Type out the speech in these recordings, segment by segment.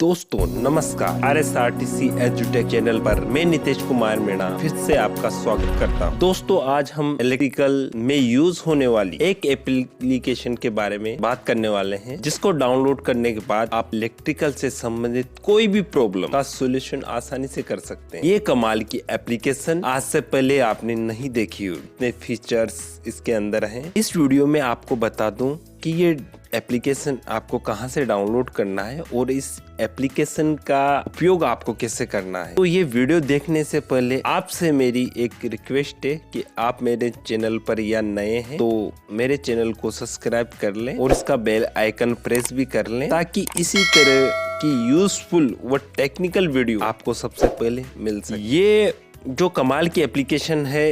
दोस्तों नमस्कार, RSRTC एजुटेक channel पर मैं नितेश कुमार मीणा फिर से आपका स्वागत करता हूं। दोस्तों आज हम इलेक्ट्रिकल में यूज होने वाली एक एप्लीकेशन के बारे में बात करने वाले हैं, जिसको डाउनलोड करने के बाद आप इलेक्ट्रिकल से संबंधित कोई भी प्रॉब्लम का सोल्यूशन आसानी से कर सकते हैं। ये कमाल की एप्लीकेशन आज से पहले आपने नहीं देखी हो, इतने फीचर्स इसके अंदर हैं। इस वीडियो में आपको बता दूं कि ये एप्लीकेशन आपको कहां से डाउनलोड करना है और इस एप्लीकेशन का उपयोग आपको कैसे करना है। तो ये वीडियो देखने से पहले आपसे मेरी एक रिक्वेस्ट है कि आप मेरे चैनल पर या नए हैं तो मेरे चैनल को सब्सक्राइब कर लें और इसका बेल आइकन प्रेस भी कर लें, ताकि इसी तरह की यूजफुल व टेक्निकल वीडियो आपको सबसे पहले मिल सके। ये जो कमाल की एप्लीकेशन है,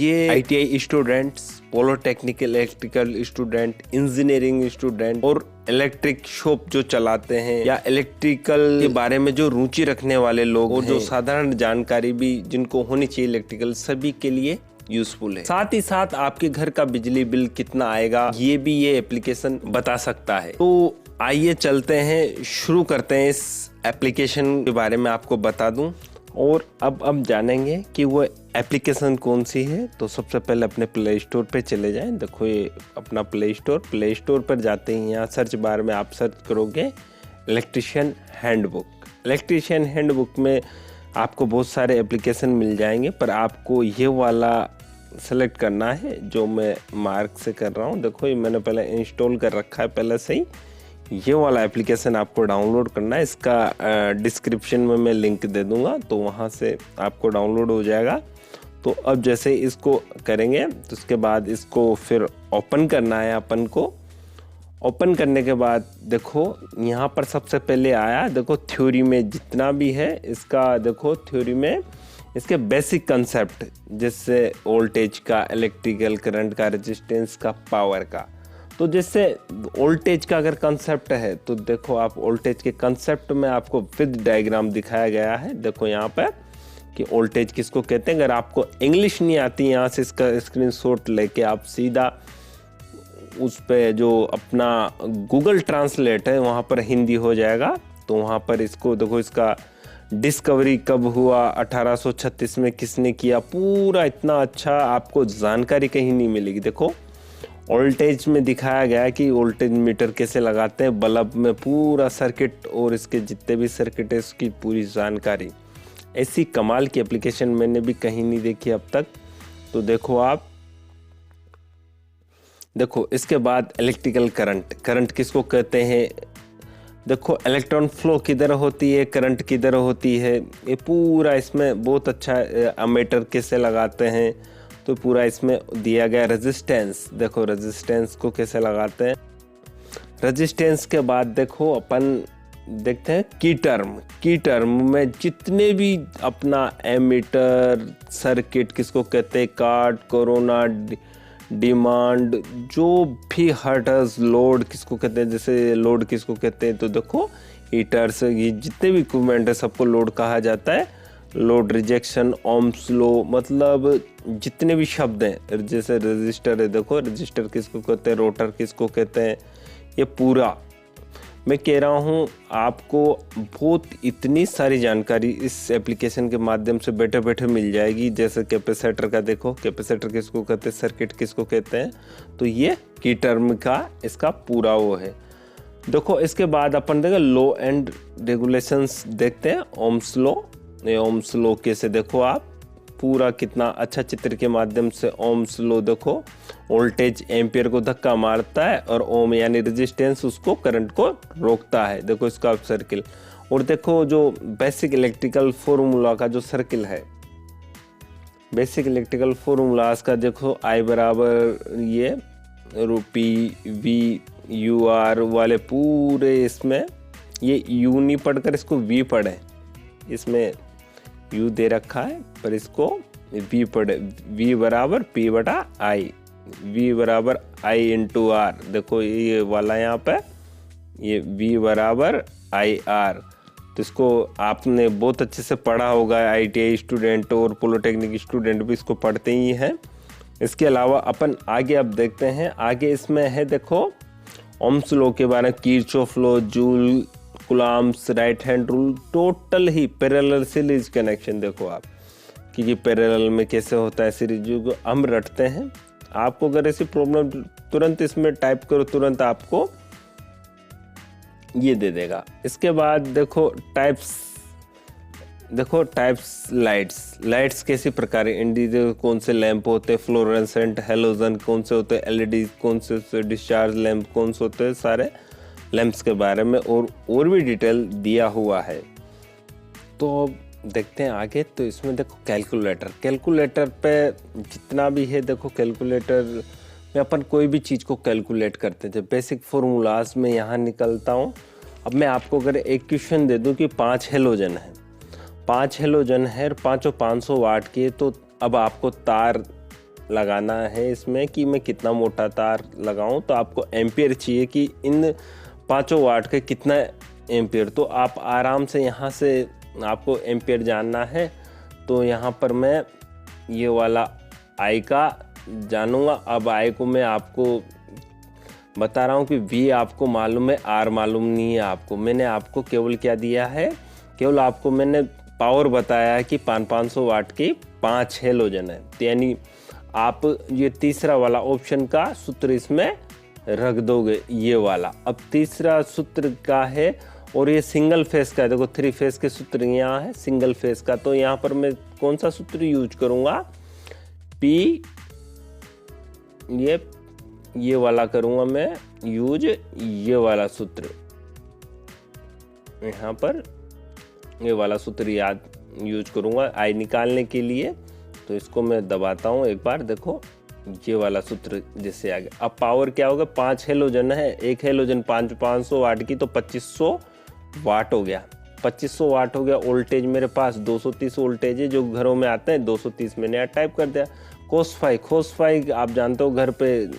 ये ITI students, polytechnical electrical student, engineering student और इलेक्ट्रिक शॉप जो चलाते हैं या इलेक्ट्रिकल के बारे में जो रुचि रखने वाले लोग और जो साधारण जानकारी भी जिनको होनी चाहिए इलेक्ट्रिकल, सभी के लिए यूजफुल है। साथ ही साथ आपके घर का बिजली बिल कितना आएगा ये भी ये एप्लीकेशन बता सकता है। तो आइए चलते हैं, शुरू करते हैं इस एप्लीकेशन के बारे में आपको बता दूं। और अब जानेंगे कि वो एप्लीकेशन कौन सी है। तो सबसे पहले अपने प्ले स्टोर पे चले जाएं। देखो ये अपना प्ले स्टोर पर जाते ही यहाँ सर्च बार में आप सर्च करोगे इलेक्ट्रिशियन हैंडबुक। इलेक्ट्रिशियन हैंडबुक में आपको बहुत सारे एप्लीकेशन मिल जाएंगे, पर आपको ये वाला सेलेक्ट करना है जो मैं मार्क से कर रहा हूँ। देखो ये मैंने पहले इंस्टॉल कर रखा है पहले से ही। ये वाला एप्लीकेशन आपको डाउनलोड करना है, इसका डिस्क्रिप्शन में मैं लिंक दे दूंगा, तो वहाँ से आपको डाउनलोड हो जाएगा। तो अब जैसे इसको करेंगे तो उसके बाद इसको फिर ओपन करना है अपन को। ओपन करने के बाद देखो यहाँ पर सबसे पहले आया, देखो थ्योरी में जितना भी है इसका, देखो थ्योरी में इसके बेसिक कंसेप्ट, जैसे वोल्टेज का, इलेक्ट्रिकल करंट का, रेजिस्टेंस का, पावर का। तो जैसे वोल्टेज का अगर कंसेप्ट है तो देखो आप वोल्टेज के कंसेप्ट में आपको विद डायग्राम दिखाया गया है। देखो यहाँ पर कि वोल्टेज किसको कहते हैं। अगर आपको इंग्लिश नहीं आती, यहाँ से इसका स्क्रीनशॉट लेके आप सीधा उस पे जो अपना गूगल ट्रांसलेट है वहाँ पर हिंदी हो जाएगा। तो वहाँ पर इसको देखो, इसका डिस्कवरी कब हुआ, 1836 में किसने किया, पूरा इतना अच्छा आपको जानकारी कहीं नहीं मिलेगी। देखो वोल्टेज में दिखाया गया है कि वोल्टेज मीटर कैसे लगाते हैं, बल्ब में पूरा सर्किट और इसके जितने भी सर्किट है उसकी पूरी जानकारी। ऐसी कमाल की एप्लीकेशन मैंने भी कहीं नहीं देखी अब तक। तो देखो आप, देखो इसके बाद इलेक्ट्रिकल करंट किसको कहते हैं। देखो इलेक्ट्रॉन फ्लो किधर होती है, करंट किधर होती है, ये पूरा इसमें बहुत अच्छा। अमीटर कैसे लगाते हैं तो पूरा इसमें दिया गया। रेजिस्टेंस, देखो रेजिस्टेंस को कैसे लगाते हैं। रेजिस्टेंस के बाद देखो अपन देखते हैं की टर्म में जितने भी अपना एमीटर, सर्किट किसको कहते हैं, कार्ड, कोरोना, डिमांड, जो भी हर्ट्ज, लोड किसको कहते हैं, जैसे लोड किसको कहते हैं। तो देखो हीटर्स, ये जितने भी इक्विपमेंट है सबको लोड कहा जाता है। लोड, रिजेक्शन, ओम्स लॉ, मतलब जितने भी शब्द हैं, जैसे रजिस्टर है, देखो रजिस्टर किसको कहते हैं, रोटर किसको कहते हैं, ये पूरा मैं कह रहा हूँ आपको बहुत इतनी सारी जानकारी इस एप्लीकेशन के माध्यम से बैठे बैठे मिल जाएगी। जैसे कैपेसिटर का, देखो कैपेसिटर किसको कहते हैं, सर्किट किसको कहते हैं, तो ये की टर्म का इसका पूरा वो है। देखो इसके बाद अपन देखो लॉ एंड रेगुलेशंस देखते हैं। ओम्स लॉ कैसे, देखो आप पूरा कितना अच्छा चित्र के माध्यम से ओम्स लॉ, देखो वोल्टेज एम्पियर को धक्का मारता है और ओम यानी रेजिस्टेंस उसको करंट को रोकता है। देखो इसका सर्किल। और देखो जो बेसिक इलेक्ट्रिकल फॉर्मूला का जो सर्किल है, बेसिक इलेक्ट्रिकल फॉर्मूलाज का देखो I बराबर ये P V U R वाले पूरे, इसमें ये U नहीं पढ़कर इसको V पढ़े, इसमें U दे रखा है पर इसको V पढ़े। V बराबर P बटा I, V बराबर I इंटू R। देखो ये वाला यहाँ पे ये V बराबर IR। तो इसको आपने बहुत अच्छे से पढ़ा होगा, ITI स्टूडेंट और पॉलिटेक्निक स्टूडेंट भी इसको पढ़ते ही हैं। इसके अलावा अपन आगे अब देखते हैं, आगे इसमें है देखो ओम्स लॉ के बारे में, Kirchhoff law, Joule Coulomb's right hand rule, total ही पैरेलल सीरीज कनेक्शन। देखो आप कि पैरेलल में कैसे होता है सीरीज, जो हम रटते हैं। आपको अगर ऐसी प्रॉब्लम तुरंत इसमें टाइप करो, तुरंत आपको ये दे देगा। इसके बाद देखो टाइप्स, लाइट्स कैसी प्रकार है, इंडिविजुअल कौन से लैंप होते हैं, फ्लोरेसेंट, हेलोजन कौन से होते हैं, एलईडी कौन से होते हैं, डिस्चार्ज लैंप कौन से होते हैं, सारे लैंप्स के बारे में और भी डिटेल दिया हुआ है। तो देखते हैं आगे। तो इसमें देखो कैलकुलेटर पे जितना भी है, देखो कैलकुलेटर में अपन कोई भी चीज़ को कैलकुलेट करते थे, बेसिक फॉर्मूलाज में यहाँ निकलता हूँ। अब मैं आपको अगर एक क्वेश्चन दे दूँ कि 5 हेलोजन है, 5 हेलोजन है और पाँचों 500 वाट की, तो अब आपको तार लगाना है इसमें कि मैं कितना मोटा तार लगाऊं। तो आपको एम्पियर चाहिए कि इन 500 वाट के कितना एम्पियर। तो आप आराम से यहाँ से आपको एम्पियर जानना है, तो यहाँ पर मैं ये वाला आई का जानूंगा। अब आई को मैं आपको बता रहा हूँ कि वी आपको मालूम है, आर मालूम नहीं है आपको। मैंने आपको केवल क्या दिया है, केवल आपको मैंने पावर बताया है कि 500 वाट की 5 हेलोजन है। यानी आप ये तीसरा वाला ऑप्शन का सूत्र इसमें रख दोगे, ये वाला। अब तीसरा सूत्र का है और ये सिंगल फेस का है। देखो 3 फेस के सूत्र यहाँ है, सिंगल फेस का। तो यहाँ पर मैं कौन सा सूत्र यूज करूँगा, पी, ये वाला करूँगा मैं यूज, ये वाला सूत्र यहाँ पर, ये वाला सूत्र याद यूज करूँगा आई निकालने के लिए। तो इसको मैं दबाता हूँ एक बार, देखो ये वाला सूत्र जैसे आ गया। अब पावर क्या होगा, 5 हेलोजन है, एक हेलोजन 500 वाट की, तो 2500 वाट हो गया। 2500 वाट हो गया। वोल्टेज मेरे पास 230 वोल्टेज है, जो घरों में आते हैं 230 मैंने यहाँ टाइप कर दिया। कोस फाई आप जानते हो, घर पे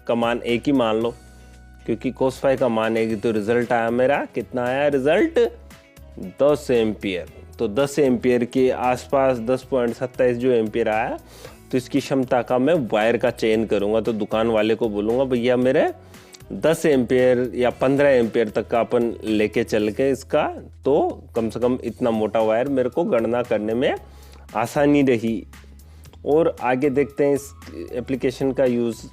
का मान एक ही मान लो, क्योंकि कोस फाई का मान एक ही। तो रिजल्ट आया मेरा, कितना आया रिजल्ट, 10 एम्पियर। तो 10 एम्पियर के आसपास 10.27 जो एम्पियर आया, तो इसकी क्षमता का मैं वायर का चयन करूंगा। तो दुकान वाले को बोलूँगा भैया मेरे 10 एम्पियर या 15 एम्पियर तक का अपन लेके चल के इसका, तो कम से कम इतना मोटा वायर मेरे को गणना करने में आसानी रही। और आगे देखते हैं इस एप्लीकेशन का यूज़।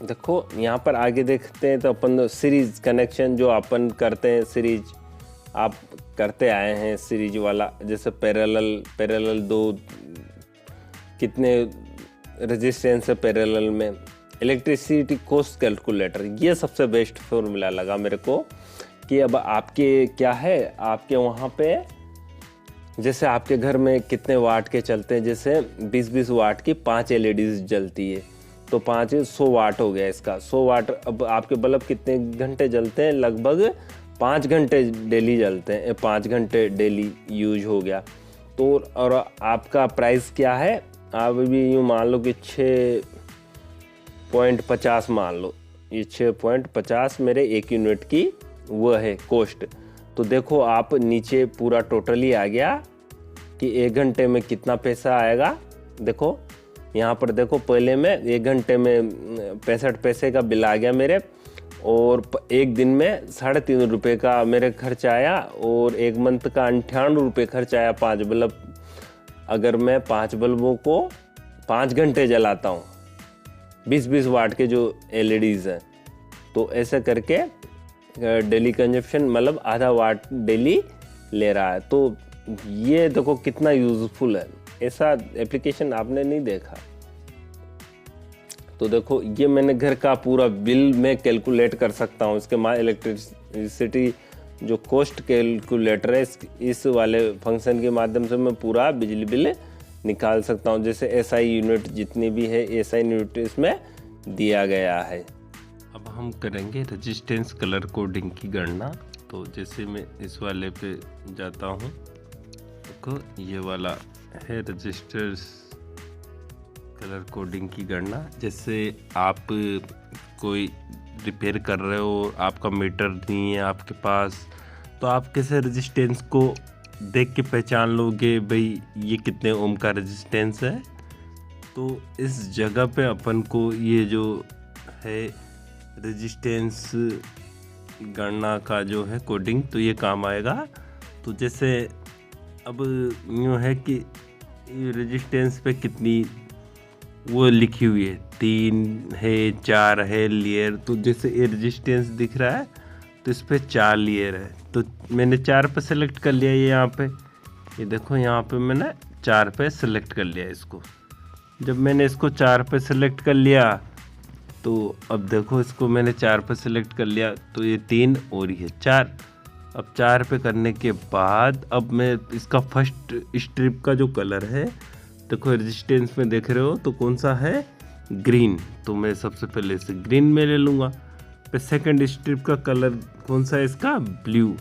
देखो यहाँ पर आगे देखते हैं, तो अपन सीरीज कनेक्शन जो अपन करते हैं, सीरीज आप करते आए हैं, सीरीज वाला, जैसे पैरेलल 2 कितने रेजिस्टेंस है पैरेलल में, इलेक्ट्रिसिटी कॉस्ट कैलकुलेटर, ये सबसे बेस्ट फॉर्मूला लगा मेरे को। कि अब आपके क्या है, आपके वहाँ पे जैसे आपके घर में कितने वाट के चलते हैं, जैसे 20-20 वाट की 5 एलईडीज जलती है, तो 5 100 वाट हो गया इसका, 100 वाट। अब आपके बल्ब कितने घंटे जलते हैं, लगभग 5 घंटे डेली जलते हैं, 5 घंटे डेली यूज हो गया। तो और आपका प्राइस क्या है, आप भी यूँ मान लो कि 6.50 मान लो, ये 6.50 मेरे 1 यूनिट की वो है कॉस्ट। तो देखो आप नीचे पूरा टोटली आ गया कि 1 घंटे में कितना पैसा आएगा। देखो यहाँ पर देखो, पहले में 1 घंटे में 65 पैसे का बिल आ गया मेरे, और 1 दिन में 3.5 रुपये का मेरे खर्च आया, और 1 मंथ का 98 रुपये खर्च आया 5 बल्ब। अगर मैं 5 बल्बों को 5 घंटे जलाता हूँ, 20-20 वाट के जो एलईडीज हैं, तो ऐसे करके डेली कंजप्शन मतलब आधा वाट डेली ले रहा है। तो ये देखो कितना यूजफुल है, ऐसा एप्लीकेशन आपने नहीं देखा। तो देखो ये मैंने घर का पूरा बिल में कैलकुलेट कर सकता हूँ, इसके इलेक्ट्रिसिटी जो कॉस्ट कैलकुलेटर है, इस वाले फंक्शन के माध्यम से मैं पूरा बिजली बिल निकाल सकता हूँ। जैसे एसआई यूनिट जितनी भी है, एसआई यूनिट इसमें दिया गया है। अब हम करेंगे रेजिस्टेंस कलर कोडिंग की गणना। तो जैसे मैं इस वाले पे जाता हूँ, देखो ये वाला है रेजिस्टेंस कलर कोडिंग की गणना। जैसे आप कोई रिपेयर कर रहे हो, आपका मीटर नहीं है आपके पास, तो आप कैसे रेजिस्टेंस को देख के पहचान लोगे भाई ये कितने ओम का रेजिस्टेंस है। तो इस जगह पे अपन को ये जो है रेजिस्टेंस गणना का जो है कोडिंग, तो ये काम आएगा। तो जैसे अब यूँ है कि रेजिस्टेंस पे कितनी वो लिखी हुई है, 3 है 4 है लेयर। तो जैसे ये रेजिस्टेंस दिख रहा है तो इस पे 4 लेयर है, तो मैंने 4 पे सेलेक्ट कर लिया। ये यहाँ पे ये देखो, यहाँ पे मैंने 4 पे सेलेक्ट कर लिया इसको। जब मैंने इसको 4 पे सेलेक्ट कर लिया तो अब देखो, इसको मैंने 4 पे सेलेक्ट कर लिया, तो ये 3 और ये 4। अब 4 पे करने के बाद अब मैं इसका फर्स्ट स्ट्रिप का जो कलर है, देखो रेजिस्टेंस में देख रहे हो तो कौन सा है, ग्रीन। तो मैं सबसे पहले इसे ग्रीन में ले लूँगा। फिर सेकंड स्ट्रिप का कलर कौन सा है इसका, ब्लू।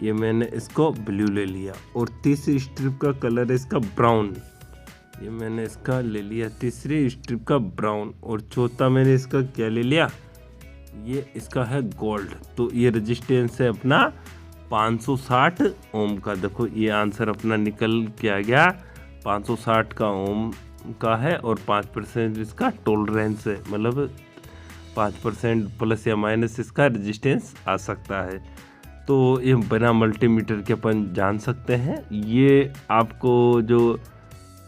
ये मैंने इसको ब्लू ले लिया। और तीसरी स्ट्रिप का कलर है इसका ब्राउन। ये मैंने इसका ले लिया तीसरी स्ट्रिप का ब्राउन। और चौथा मैंने इसका क्या ले लिया, ये इसका है गोल्ड। तो ये रेजिस्टेंस है अपना 560 ओम का। देखो ये आंसर अपना निकल के आ गया, 560 का ओम का है। और 5% इसका टॉलरेंस है, मतलब 5% प्लस या माइनस इसका रेजिस्टेंस आ सकता है। तो ये बिना मल्टीमीटर के अपन जान सकते हैं। ये आपको जो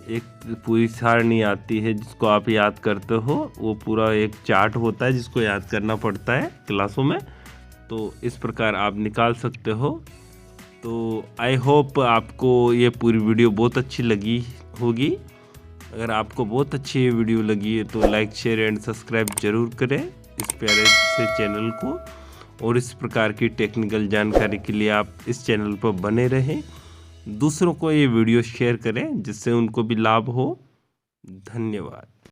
एक पूरी सारणी आती है जिसको आप याद करते हो, वो पूरा एक चार्ट होता है जिसको याद करना पड़ता है क्लासों में। तो इस प्रकार आप निकाल सकते हो। तो आई होप आपको ये पूरी वीडियो बहुत अच्छी लगी होगी। अगर आपको बहुत अच्छी ये वीडियो लगी है तो लाइक शेयर एंड सब्सक्राइब जरूर करें इस प्यारे से चैनल को। और इस प्रकार की टेक्निकल जानकारी के लिए आप इस चैनल पर बने रहें। दूसरों को ये वीडियो शेयर करें जिससे उनको भी लाभ हो। धन्यवाद।